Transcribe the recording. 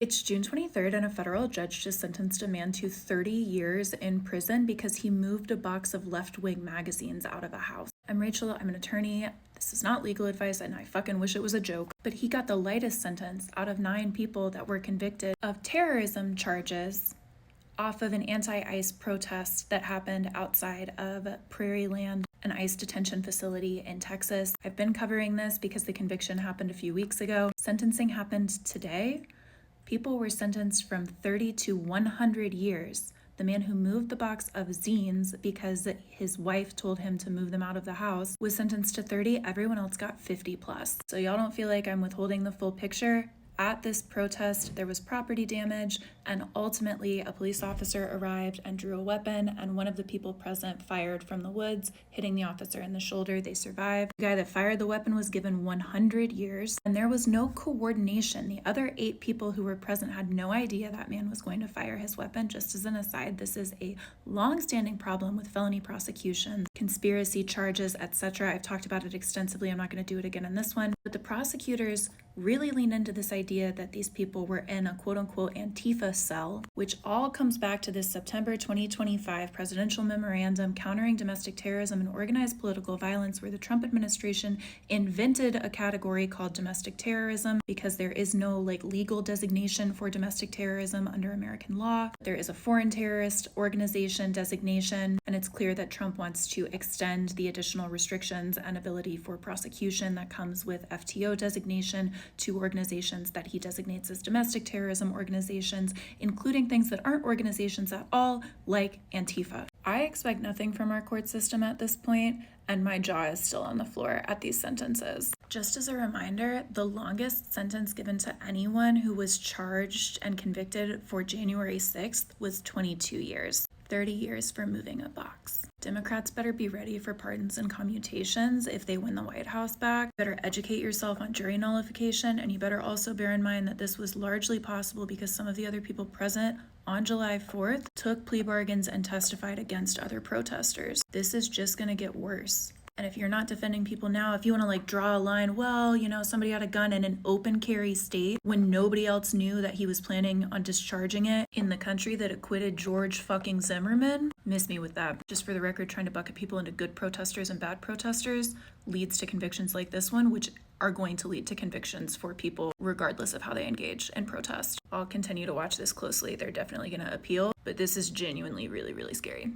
It's June 23rd, and a federal judge just sentenced a man to 30 years in prison because he moved a box of left-wing magazines out of a house. I'm Rachel, I'm an attorney. This is not legal advice, and I fucking wish it was a joke. But he got the lightest sentence out of 9 people that were convicted of terrorism charges off of an anti-ICE protest that happened outside of Prairieland, an ICE detention facility in Texas. I've been covering this because the conviction happened a few weeks ago. Sentencing happened today. People were sentenced from 30 to 100 years. The man who moved the box of zines because his wife told him to move them out of the house was sentenced to 30. Everyone else got 50 plus. So y'all don't feel like I'm withholding the full picture. At this protest, there was property damage, and ultimately a police officer arrived and drew a weapon, and one of the people present fired from the woods, hitting the officer in the shoulder. They survived. The guy that fired the weapon was given 100 years, and there was no coordination. The other 8 people who were present had no idea that man was going to fire his weapon. Just as an aside, this is a long-standing problem with felony prosecutions, conspiracy charges, etc. I've talked about it extensively. I'm not going to do it again in this one, but the prosecutors really lean into this idea that these people were in a quote-unquote Antifa cell, which all comes back to this September 2025 presidential memorandum countering domestic terrorism and organized political violence, where the Trump administration invented a category called domestic terrorism because there is no legal designation for domestic terrorism under American law. There is a foreign terrorist organization designation, and it's clear that Trump wants to extend the additional restrictions and ability for prosecution that comes with FTO designation to organizations that he designates as domestic terrorism organizations, including things that aren't organizations at all, like Antifa. I expect nothing from our court system at this point, and my jaw is still on the floor at these sentences. Just as a reminder, the longest sentence given to anyone who was charged and convicted for January 6th was 22 years. 30 years for moving a box. Democrats better be ready for pardons and commutations if they win the White House back. You better educate yourself on jury nullification, and you better also bear in mind that this was largely possible because some of the other people present on July 4th took plea bargains and testified against other protesters. This is just gonna get worse. And if you're not defending people now, if you want to draw a line, well, somebody had a gun in an open carry state when nobody else knew that he was planning on discharging it in the country that acquitted George fucking Zimmerman, miss me with that. Just for the record, trying to bucket people into good protesters and bad protesters leads to convictions like this one, which are going to lead to convictions for people regardless of how they engage in protest. I'll continue to watch this closely. They're definitely going to appeal, but this is genuinely really, really scary.